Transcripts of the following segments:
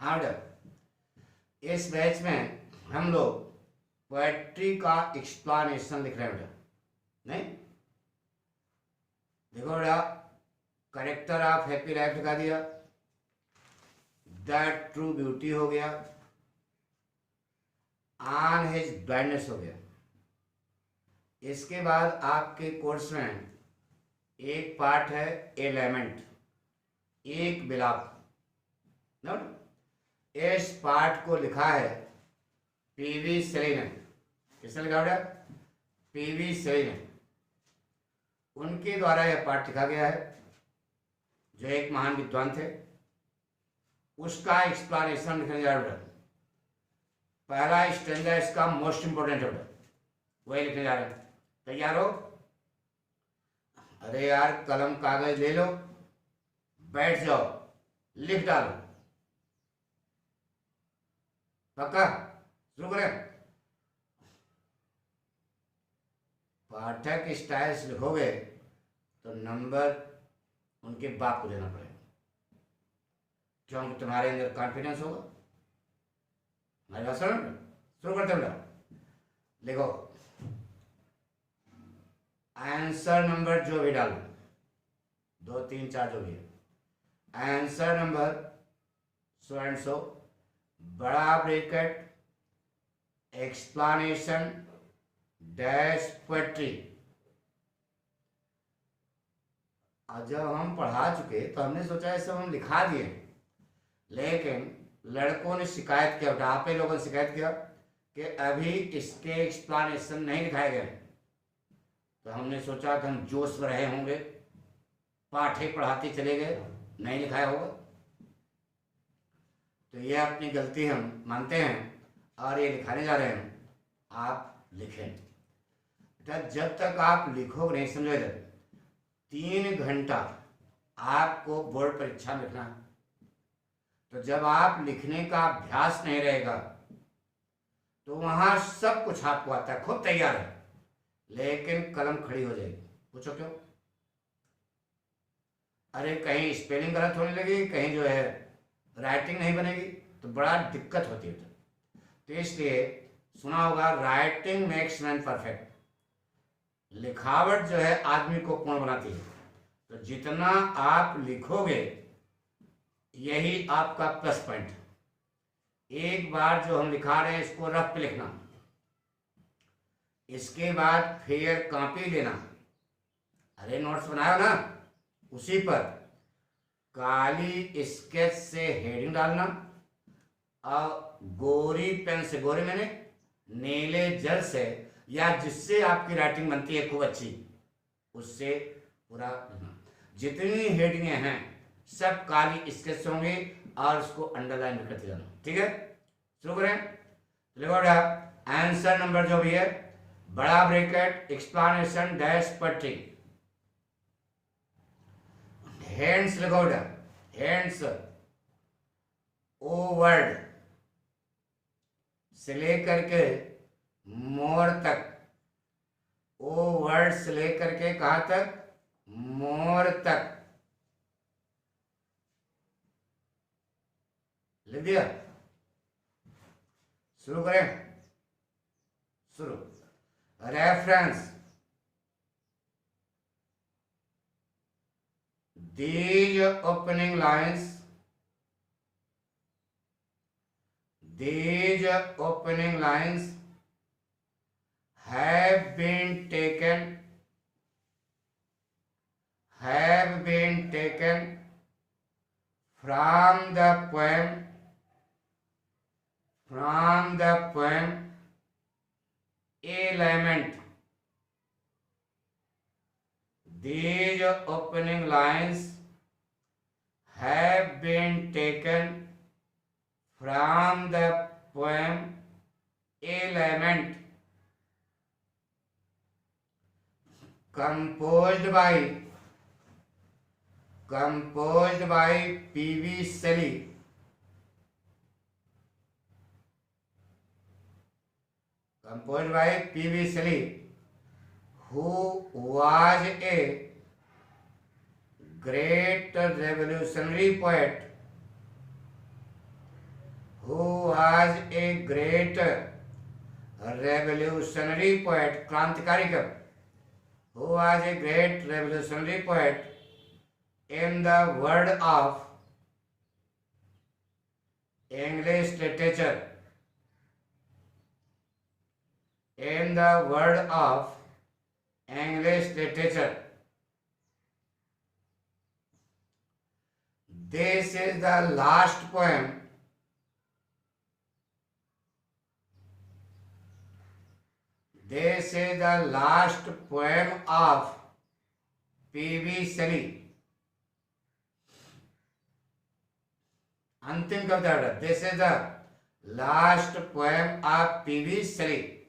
हाँ बेटा, इस बैच में हम लोग पोएट्री का एक्सप्लानेशन लिख रहे हैं बेटा। नहीं देखो बेटा, करेक्टर ऑफ हैप्पी लाइफ लिखा दिया, दैट ट्रू ब्यूटी हो गया, ऑन हिज ब्लाइंडनेस हो गया। इसके बाद आपके कोर्स में एक पार्ट है ए लैमेंट, एक विलाप। नोट, इस पार्ट को लिखा है पीवी सेली ने। किसने लिखा बेटा? पीवी सेली ने। उनके द्वारा यह पाठ लिखा गया है, जो एक महान विद्वान थे। उसका एक्सप्लेनेशन लिखने जा रहा है। पहला स्टैंडर्ड इसका मोस्ट इंपोर्टेंट है बेटा, वही लिखने जा रहे हैं। तैयार हो? अरे यार, कलम कागज ले लो, बैठ जाओ, लिख डालो। पक्का? शुरू करें। पाठक स्टाइल से लिखोगे तो नंबर उनके बाप को देना पड़ेगा, क्योंकि तुम्हारे अंदर कॉन्फिडेंस होगा। हमारी बात सुनो, शुरू करते बेटा। लिखो, आंसर नंबर जो भी डालो, 2 3 4 जो भी है, answer number so and so, बड़ा ब्रैकेट, एक्सप्लेनेशन डैश पोएट्री। आज जब हम पढ़ा चुके तो हमने सोचा ये सब हम लिखा दिए, लेकिन लड़कों ने शिकायत किया, ढापे लोगों ने शिकायत किया कि अभी इसके एक्सप्लेनेशन नहीं दिखाए गए। तो हमने सोचा कि हम जोश में रहे होंगे, पाठ ही पढ़ाते चले गए, नहीं लिखाया होगा। तो ये अपनी गलती हम मानते हैं और ये लिखाने जा रहे हैं। आप लिखें जब तक आप लिखोगे नहीं, समझे, 3 घंटा आपको बोर्ड परीक्षा में लिखना है। तो जब आप लिखने का अभ्यास नहीं रहेगा तो वहां सब कुछ आपको आता है, खुद तैयार है, लेकिन कलम खड़ी हो जाएगी। पूछो क्यों? अरे कहीं स्पेलिंग गलत होने लगी, कहीं जो है राइटिंग नहीं बनेगी, तो बड़ा दिक्कत होती है। तो इसलिए सुना होगा, राइटिंग मेक्स मैन परफेक्ट। लिखावट जो है आदमी को पूर्ण बनाती है। तो जितना आप लिखोगे यही आपका प्लस पॉइंट है। एक बार जो हम लिखा रहे हैं इसको रफ पे लिखना, इसके बाद फिर कॉपी लेना। अरे नोट्स बनाया ना, उसी पर काली स्केच से हेडिंग डालना और गोरी पेन से, गोरी मैंने नीले जल से, या जिससे आपकी राइटिंग बनती है खूब अच्छी, उससे पूरा जितनी हेडिंगें हैं सब काली स्केच होंगे और उसको अंडरलाइन भी करते जाना। ठीक है, शुरू करें। लिखो आंसर नंबर जो भी है, बड़ा bracket, explanation dash poetry. Hands लिखो, हैंड्स ओ वर्ड से लेकर के मोर तक, ओ वर्ड से लेकर के कहां तक? मोर तक। लिख दिया? शुरू करें। शुरू। Reference, these opening lines, these opening lines have been taken from the poem A Lament. These opening lines have been taken from the poem A Lament, composed by P.V. Shelley. Composed by P.V. Shelley, who was a great revolutionary poet who was a great revolutionary poet, क्रांतिकारी कवि, who was a great revolutionary poet in the world of English literature, in the world of English literature. This is the last poem. This is the last poem of P.V. Shelley. अंतिम कविता बेटा. This is the last poem of P.V. Shelley.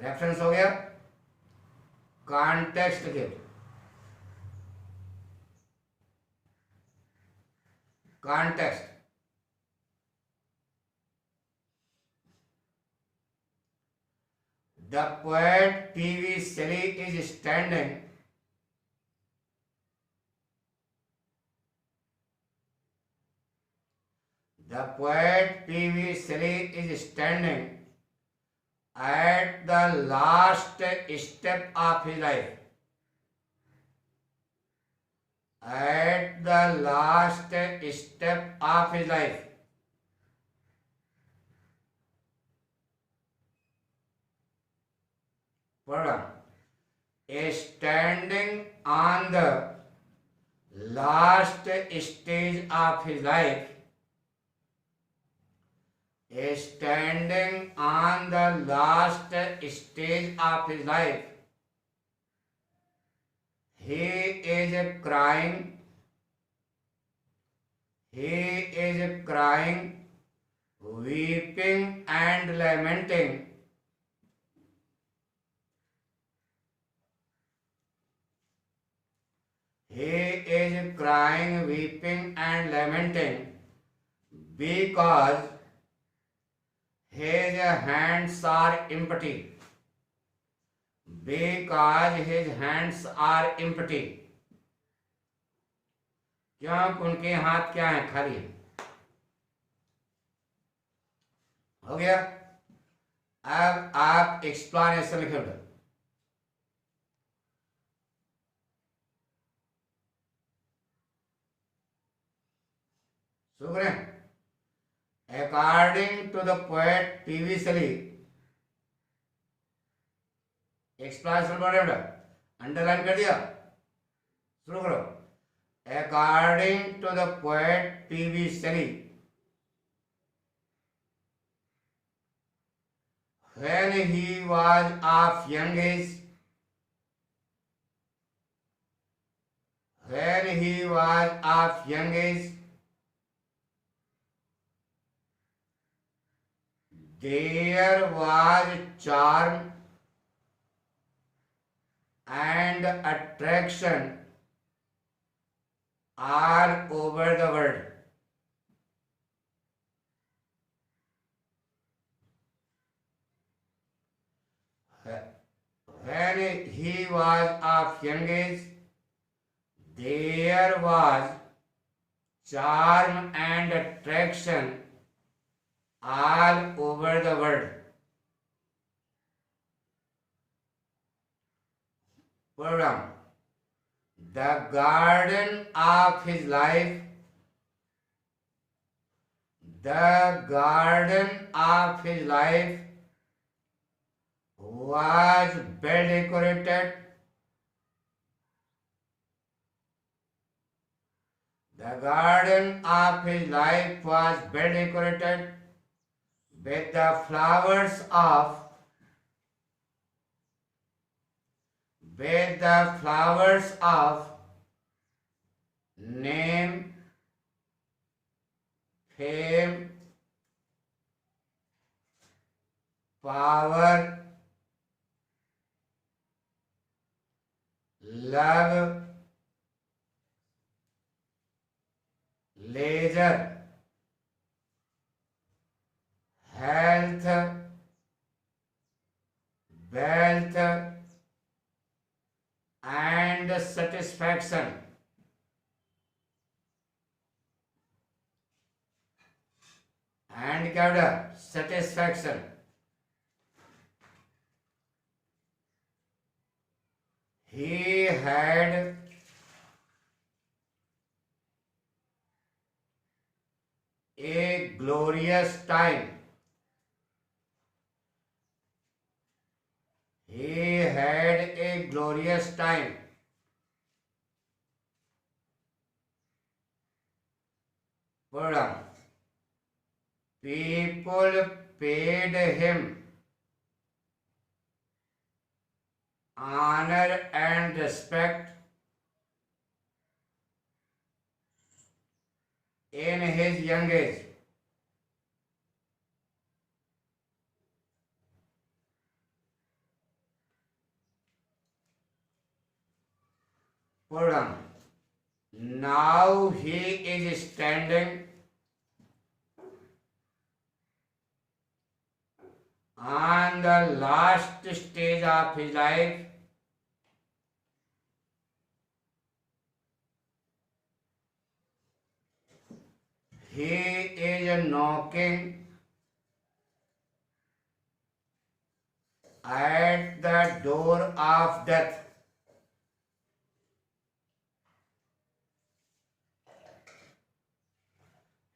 Reference हो गया. Context के context. The poet P.V. Shelley is standing The poet P.V. Shelley is standing at the last step of his life. At the last step of his life. Program. Standing on the last stage of his life. Standing on the last stage of his life, he is crying. He is crying, weeping and lamenting. He is crying, weeping and lamenting because his hands are empty. Because his hands are empty. क्योंकि उनके हाथ क्या हैं? खाली हैं. हो गया. अब आप एक्सप्लेनेशन लिखे बेटा. शुरू करें. According to the poet P.V. Shelley, explanation पढ़ रहे बेटा. अंडरलाइन कर दिया. शुरू करो. According to the poet P.V. Shelley, when he was of young age, when he was of young age, there was charm and attraction all over the world. When he was of young age, there was charm and attraction all over the world. Program. The garden of his life. The garden of his life was well decorated. The garden of his life was well decorated with the flowers of name, fame, power, love, leisure, health, wealth, and satisfaction. And क्या होगा, satisfaction. He had a glorious time. He had a glorious time. Pardon. People paid him honor and respect in his young age. Pardon. Now he is standing on the last stage of his life. He is knocking at the door of death.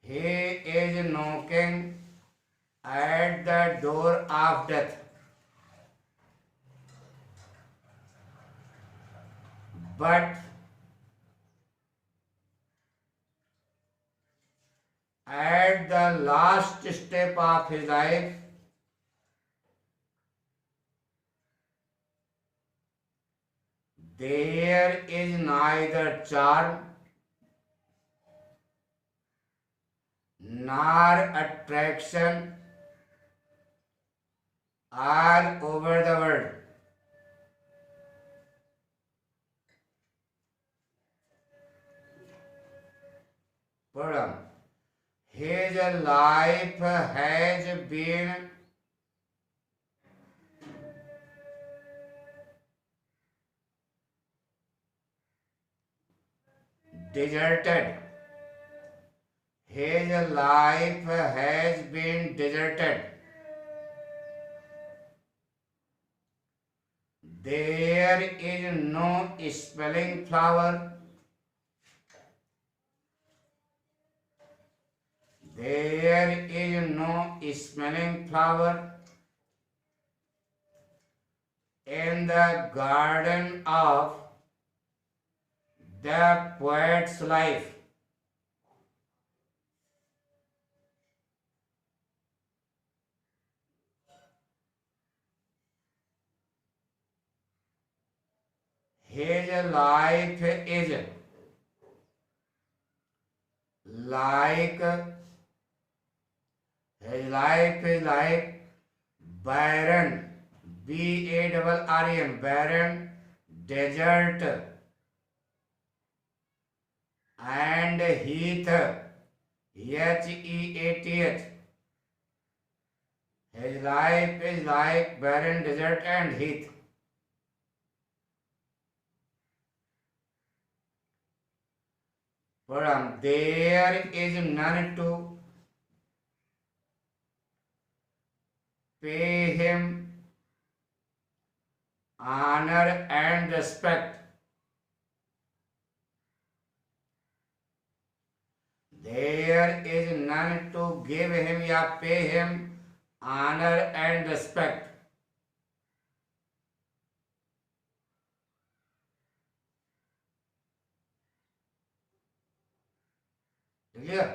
He is knocking at the door of death. But at the last step of his life, there is neither charm nor attraction all over the world. Pardon. His life has been deserted. His life has been deserted. There is no smelling flower. There is no smelling flower in the garden of the poet's life. His life is like barren, barren, barren desert and heath, heath. His life is like barren desert and heath. But there is none to pay him honor and respect. There is none to give him या pay him honor and respect. Clear?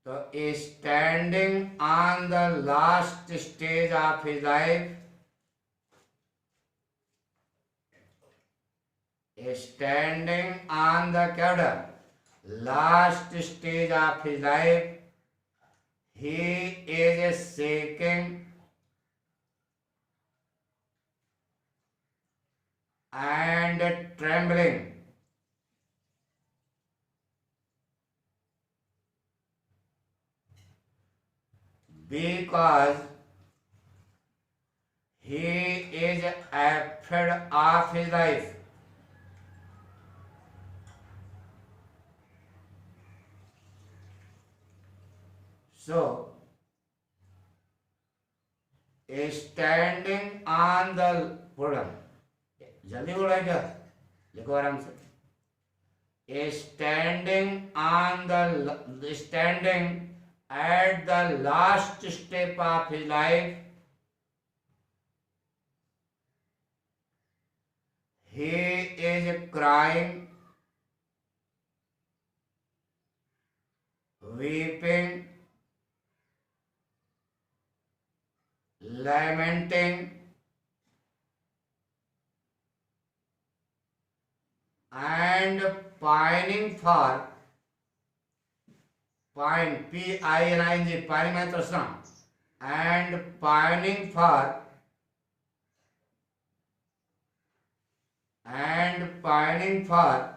So, standing on the last stage of his life, standing on the last stage of his life, he is shaking and trembling. Because he is afraid of his life. So standing on the program, जल्दी बोलो इधर, लिखो आराम से. Standing at the last step of his life, he is crying, weeping, lamenting, and pining for, pine, P-I-N-I-N-G, pining means trasna, and pining for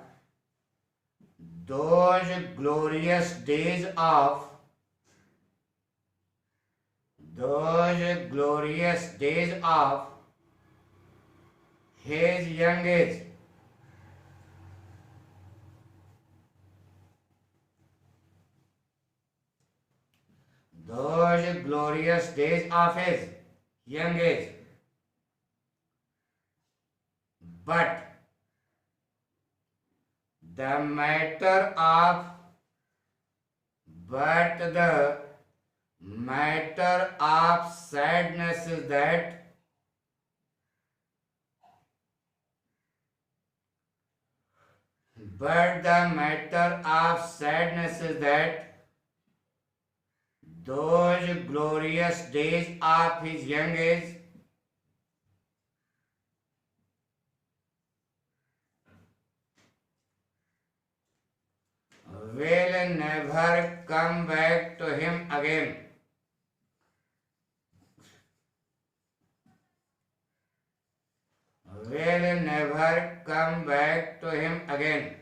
those glorious days of his young age. Those glorious days of his young age. But the matter of sadness is that those glorious days of his young age will never come back to him again. Will never come back to him again.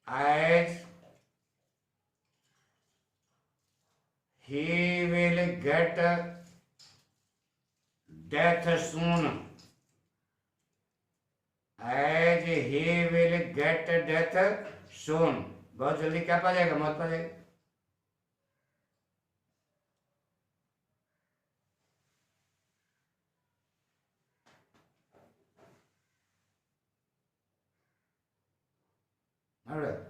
As he will get death soon. As he will get death soon. बहुत जल्दी क्या पा जाएगा? मौत पा जाएगा. Alright.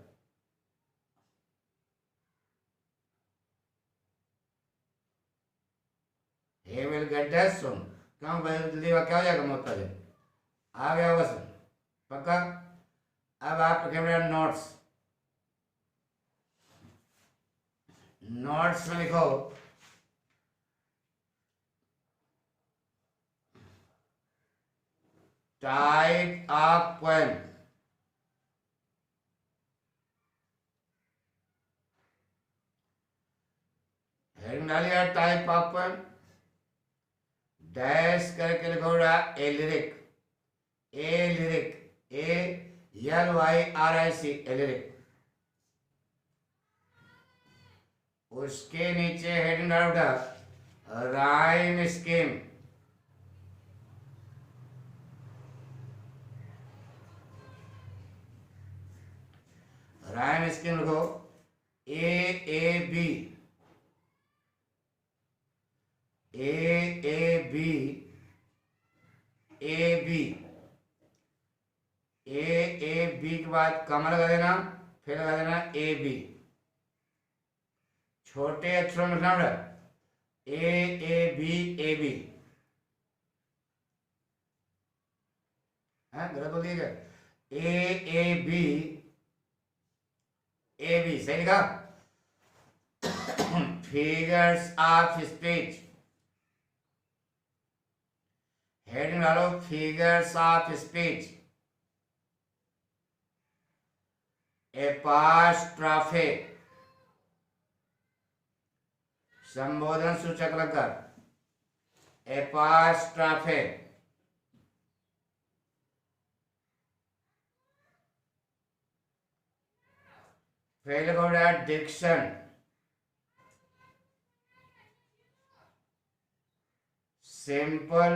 He will get death soon. क्यों भाई जल्दी क्या हो जाएगा? मौत पा जाएगा. आ गया बस पक्का. अब आप लिखे मेरा नोट्स में लिखो टाइप ऑफ पोएम. हेडिंग डालिए टाइप ऑफ पोएम. डैश करके लिखो ए लिरिक. ALYRIC lyric. उसके नीचे हेडिंग डालो राइम स्कीम. राइम स्कीम लिखो AAB के बाद कमा लगा देना, फिर लगा देना AB. छोटे अक्षरों में लिखना AAB. हाँ गलत बोल दिया. AB सही लिखा. Figures of speech. हेडिंग डालो फिगर्स ऑफ स्पीच. एपास्ट्रॉफे संबोधन सूचक लगकर. एपास्ट्रॉफे. पहले को diction. Simple,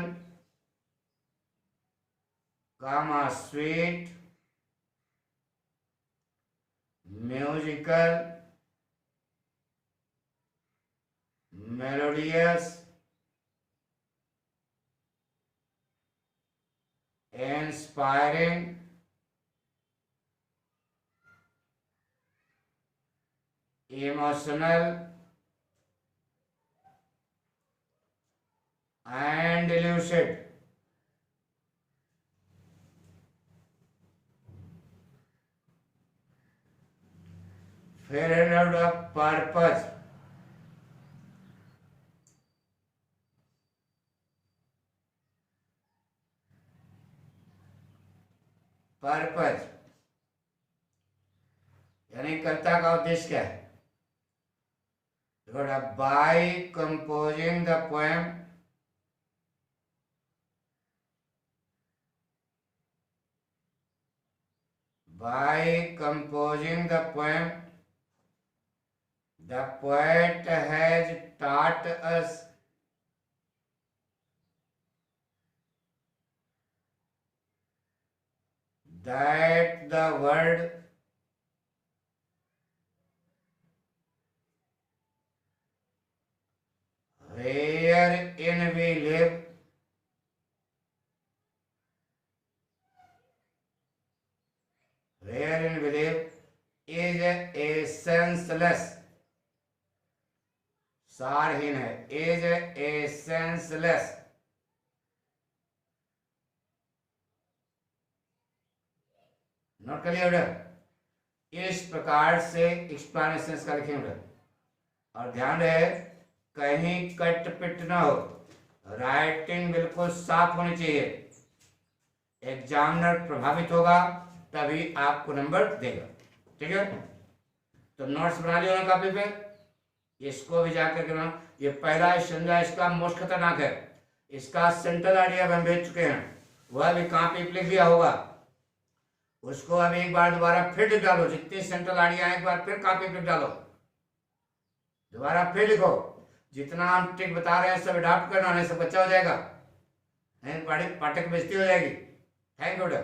sweet, musical, melodious, inspiring, emotional and lucid। फिर पर्पज, पर्पज यानी कर्ता का उद्देश्य क्या है। By composing the poem, by composing the poem, the poet has taught us that the world wherein we live is a senseless, सारहीन है, is a senseless, note कर लिया बेटा। इस प्रकार से एक्सप्लेनेशन का लिखेंगे और ध्यान रहे कहीं कट पिट ना हो, राइटिंग बिल्कुल साफ होनी चाहिए। एग्जामिनर प्रभावित होगा तभी आपको नंबर देगा, ठीक है। तो नोट्स बना लिया ना कॉपी पे, इसको भी जाकर के ना, ये पहला संज्ञा इसका मोस्ट खतरनाक है। इसका सेंट्रल आइडिया हम भेज चुके हैं, वह भी कॉपी पे लिख दिया होगा, उसको अब एक बार दोबारा फिर लिख डालो। जितनी सेंट्रल आइडिया है एक बार फिर कॉपी पे लिख डालो, दोबारा फिर लिखो। जितना हम ट्रिक बता रहे हैं सब अडॉप्ट करना, नहीं सब बच्चा हो जाएगा, नहीं पाठक बेइज्जती हो जाएगी। थैंक यू बेटा।